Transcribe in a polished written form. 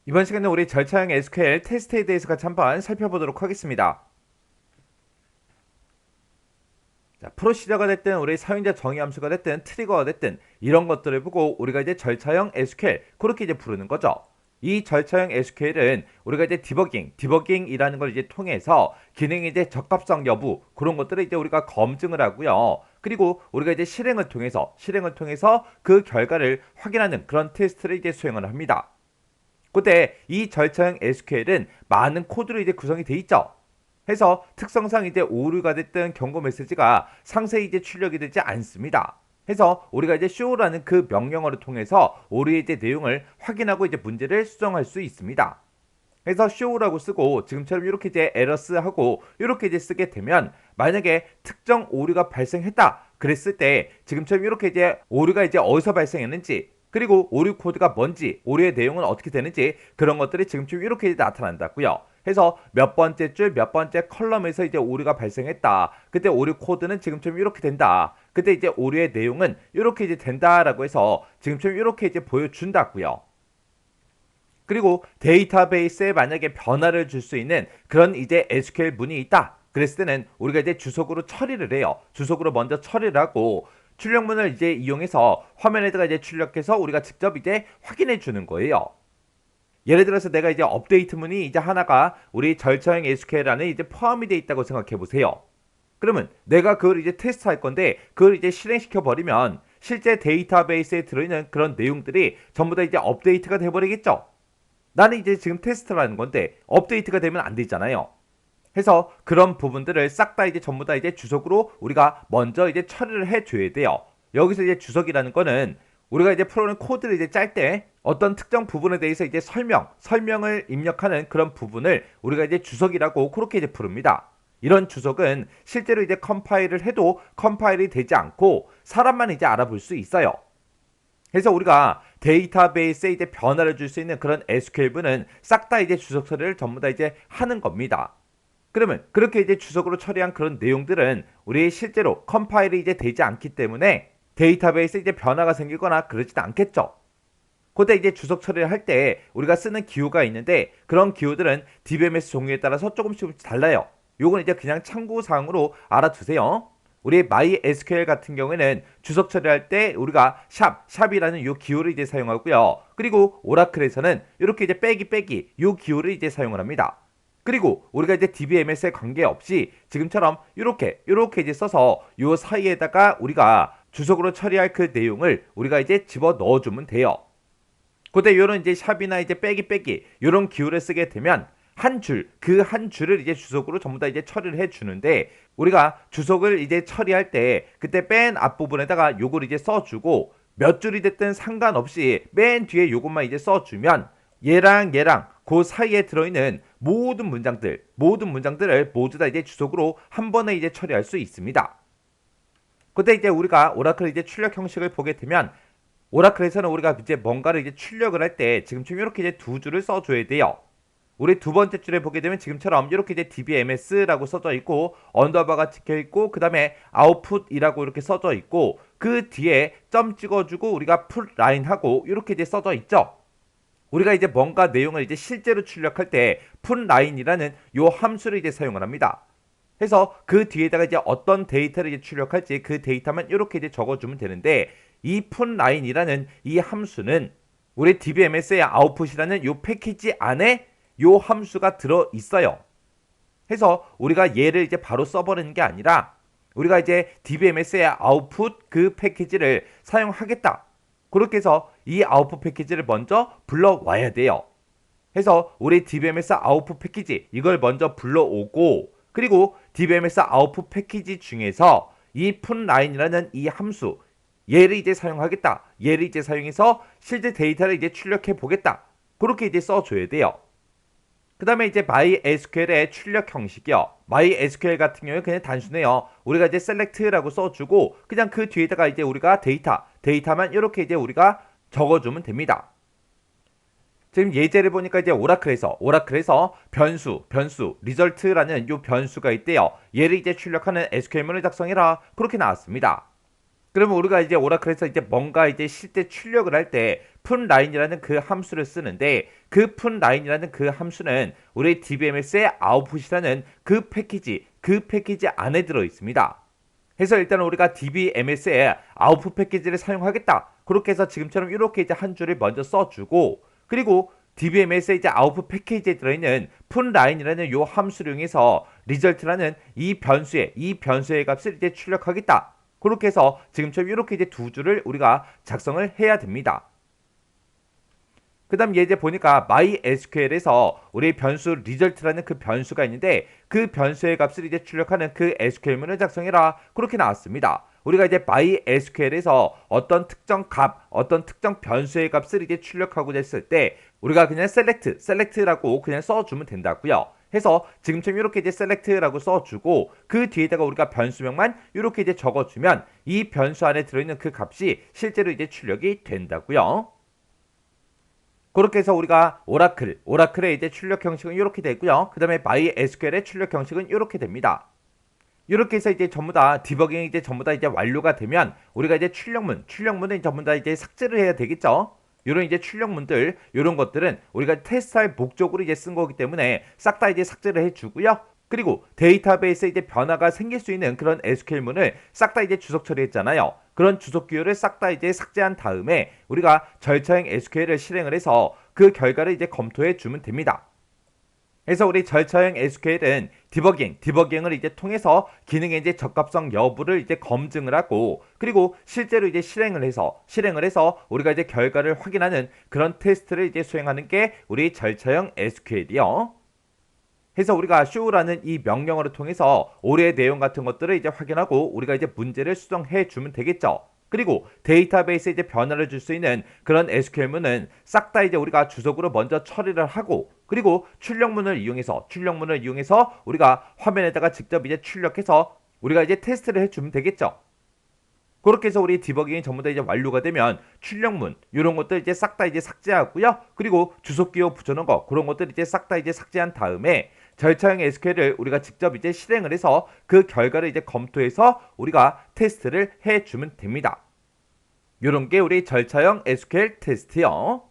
이번 시간에 우리 절차형 SQL 테스트에 대해서 같이 한번 살펴보도록 하겠습니다. 자, 프로시저가 됐든 우리 사용자 정의 함수가 됐든 트리거가 됐든 이런 것들을 보고 우리가 이제 절차형 SQL 그렇게 이제 부르는 거죠. 이 절차형 SQL은 우리가 이제 디버깅이라는 걸 이제 통해서 기능의 이제 적합성 여부 그런 것들을 이제 우리가 검증을 하고요. 그리고 우리가 이제 실행을 통해서 그 결과를 확인하는 그런 테스트를 이제 수행을 합니다. 그때 이 절차형 SQL은 많은 코드로 이제 구성이 돼 있죠. 해서 특성상 이제 오류가 됐든 경고 메시지가 상세히 이제 출력이 되지 않습니다. 해서 우리가 이제 show라는 그 명령어를 통해서 오류의 이제 내용을 확인하고 이제 문제를 수정할 수 있습니다. 해서 show라고 쓰고 지금처럼 이렇게 이제 에러스하고 이렇게 이제 쓰게 되면 만약에 특정 오류가 발생했다 그랬을 때 지금처럼 이렇게 이제 오류가 이제 어디서 발생했는지 그리고 오류 코드가 뭔지 오류의 내용은 어떻게 되는지 그런 것들이 지금처럼 이렇게 이제 나타난다고요. 해서 몇 번째 줄 몇 번째 컬럼에서 이제 오류가 발생했다. 그때 오류 코드는 지금처럼 이렇게 된다. 그때 이제 오류의 내용은 이렇게 이제 된다라고 해서 지금처럼 이렇게 이제 보여준다고요. 그리고 데이터베이스에 만약에 변화를 줄 수 있는 그런 이제 SQL 문이 있다. 그랬을 때는 우리가 이제 주석으로 처리를 해요. 주석으로 먼저 처리를 하고 출력문을 이제 이용해서 화면에다가 이제 출력해서 우리가 직접 이제 확인해 주는 거예요. 예를 들어서 내가 이제 업데이트 문이 이제 하나가 우리 절차형 SQL 안에 이제 포함이 되어 있다고 생각해 보세요. 그러면 내가 그걸 이제 테스트할 건데 그걸 이제 실행시켜 버리면 실제 데이터베이스에 들어있는 그런 내용들이 전부 다 이제 업데이트가 돼 버리겠죠. 나는 이제 지금 테스트를 하는 건데 업데이트가 되면 안 되잖아요. 해서 그런 부분들을 싹 다 이제 전부 다 이제 주석으로 우리가 먼저 이제 처리를 해 줘야 돼요. 여기서 이제 주석이라는 거는 우리가 이제 프로그램 코드를 이제 짤 때 어떤 특정 부분에 대해서 이제 설명을 입력하는 그런 부분을 우리가 이제 주석이라고 그렇게 이제 부릅니다. 이런 주석은 실제로 이제 컴파일을 해도 컴파일이 되지 않고 사람만 이제 알아볼 수 있어요. 그래서 우리가 데이터베이스에 이제 변화를 줄 수 있는 그런 SQL문은 싹 다 이제 주석 처리를 전부 다 이제 하는 겁니다. 그러면 그렇게 이제 주석으로 처리한 그런 내용들은 우리 실제로 컴파일이 이제 되지 않기 때문에 데이터베이스에 이제 변화가 생기거나 그러지도 않겠죠. 그때 이제 주석 처리를 할 때 우리가 쓰는 기호가 있는데 그런 기호들은 DBMS 종류에 따라서 조금씩 달라요. 요건 이제 그냥 참고 사항으로 알아두세요. 우리 MySQL 같은 경우에는 주석 처리할 때 우리가 샵이라는 요 기호를 이제 사용하고요. 그리고 오라클에서는 이렇게 이제 빼기 요 기호를 이제 사용을 합니다. 그리고 우리가 이제 DBMS에 관계없이 지금처럼 이렇게 이제 써서 요 사이에다가 우리가 주석으로 처리할 그 내용을 우리가 이제 집어 넣어주면 돼요. 그때 요런 이제 샵이나 이제 빼기 요런 기호를 쓰게 되면 그 한 줄을 이제 주석으로 전부 다 이제 처리를 해 주는데 우리가 주석을 이제 처리할 때 그때 맨 앞부분에다가 요걸 이제 써주고 몇 줄이 됐든 상관없이 맨 뒤에 요것만 이제 써주면 얘랑 그 사이에 들어있는 모든 문장들을 모두 다 이제 주석으로 한 번에 이제 처리할 수 있습니다. 그때 이제 우리가 오라클 이제 출력 형식을 보게 되면 오라클에서는 우리가 이제 뭔가를 이제 출력을 할 때 지금처럼 이렇게 이제 두 줄을 써줘야 돼요. 우리 두 번째 줄에 보게 되면 지금처럼 이렇게 이제 DBMS라고 써져 있고 언더바가 찍혀 있고 그 다음에 아웃풋이라고 이렇게 써져 있고 그 뒤에 점 찍어주고 우리가 풋라인하고 이렇게 이제 써져 있죠. 우리가 이제 뭔가 내용을 이제 실제로 출력할 때 풋라인이라는 요 함수를 이제 사용을 합니다. 해서 그 뒤에다가 이제 어떤 데이터를 이제 출력할지 그 데이터만 이렇게 이제 적어주면 되는데 이 풋라인이라는 이 함수는 우리 DBMS의 아웃풋이라는 요 패키지 안에 요 함수가 들어 있어요. 해서 우리가 얘를 이제 바로 써버리는 게 아니라 우리가 이제 DBMS의 아웃풋 그 패키지를 사용하겠다. 그렇게 해서 이 아웃풋 패키지를 먼저 불러와야 돼요. 해서 우리 DBMS 아웃풋 패키지 이걸 먼저 불러오고 그리고 DBMS 아웃풋 패키지 중에서 이 풋라인이라는 이 함수 얘를 이제 사용하겠다. 얘를 이제 사용해서 실제 데이터를 이제 출력해 보겠다. 그렇게 이제 써줘야 돼요. 그 다음에 이제 MySQL의 출력 형식이요. MySQL 같은 경우에 그냥 단순해요. 우리가 이제 select라고 써주고 그냥 그 뒤에다가 이제 우리가 데이터만 이렇게 이제 우리가 적어주면 됩니다. 지금 예제를 보니까 이제 오라클에서 변수, 리절트라는 요 변수가 있대요. 얘를 이제 출력하는 SQL문을 작성해라. 그렇게 나왔습니다. 그러면 우리가 이제 오라클에서 이제 뭔가 이제 실제 출력을 할 때 푼라인이라는 그 함수를 쓰는데 그 푼라인이라는 그 함수는 우리 DBMS의 아웃풋이라는 그 패키지 안에 들어 있습니다. 그래서 일단 우리가 DBMS의 아웃풋 패키지를 사용하겠다. 그렇게 해서 지금처럼 이렇게 이제 한 줄을 먼저 써주고 그리고 DBMS의 이제 아웃풋 패키지에 들어있는 푼라인이라는 요 함수를 이용해서 리절트라는 이 변수의 값을 이제 출력하겠다. 그렇게 해서 지금처럼 이렇게 이제 두 줄을 우리가 작성을 해야 됩니다. 그 다음 이제 보니까 MySQL에서 우리 변수 result라는 그 변수가 있는데 그 변수의 값을 이제 출력하는 그 SQL문을 작성해라. 그렇게 나왔습니다. 우리가 이제 MySQL에서 어떤 특정 값, 어떤 특정 변수의 값을 이제 출력하고자 했을 때 우리가 그냥 select라고 그냥 써주면 된다고요. 해서 지금처럼 이렇게 이제 select라고 써주고 그 뒤에다가 우리가 변수명만 이렇게 이제 적어주면 이 변수 안에 들어있는 그 값이 실제로 이제 출력이 된다고요. 그렇게 해서 우리가 오라클의 이제 출력 형식은 이렇게 되고요. 그 다음에 MySQL의 출력 형식은 이렇게 됩니다. 이렇게 해서 이제 전부 다 디버깅이 이제 전부 다 이제 완료가 되면 우리가 이제 출력문을 전부 다 이제 삭제를 해야 되겠죠. 이런 이제 출력문들, 이런 것들은 우리가 테스트할 목적으로 이제 쓴 거기 때문에 싹 다 이제 삭제를 해주고요. 그리고 데이터베이스에 이제 변화가 생길 수 있는 그런 SQL문을 싹 다 이제 주석 처리했잖아요. 그런 주석 기호를 싹 다 이제 삭제한 다음에 우리가 절차형 SQL을 실행을 해서 그 결과를 이제 검토해 주면 됩니다. 그래서 우리 절차형 SQL은 디버깅을 이제 통해서 기능의 이제 적합성 여부를 이제 검증을 하고 그리고 실제로 이제 실행을 해서 우리가 이제 결과를 확인하는 그런 테스트를 이제 수행하는 게 우리 절차형 SQL이요. 해서 우리가 show라는 이 명령어를 통해서 올해의 내용 같은 것들을 이제 확인하고 우리가 이제 문제를 수정해 주면 되겠죠. 그리고 데이터베이스에 이제 변화를 줄 수 있는 그런 SQL문은 싹 다 이제 우리가 주석으로 먼저 처리를 하고 그리고 출력문을 이용해서 우리가 화면에다가 직접 이제 출력해서 우리가 이제 테스트를 해주면 되겠죠. 그렇게 해서 우리 디버깅이 전부 다 이제 완료가 되면 출력문 이런 것들 이제 싹 다 이제 삭제하고요. 그리고 주석 기호 붙여놓은 거 그런 것들 이제 싹 다 이제 삭제한 다음에 절차형 SQL을 우리가 직접 이제 실행을 해서 그 결과를 이제 검토해서 우리가 테스트를 해주면 됩니다. 이런 게 우리 절차형 SQL 테스트요.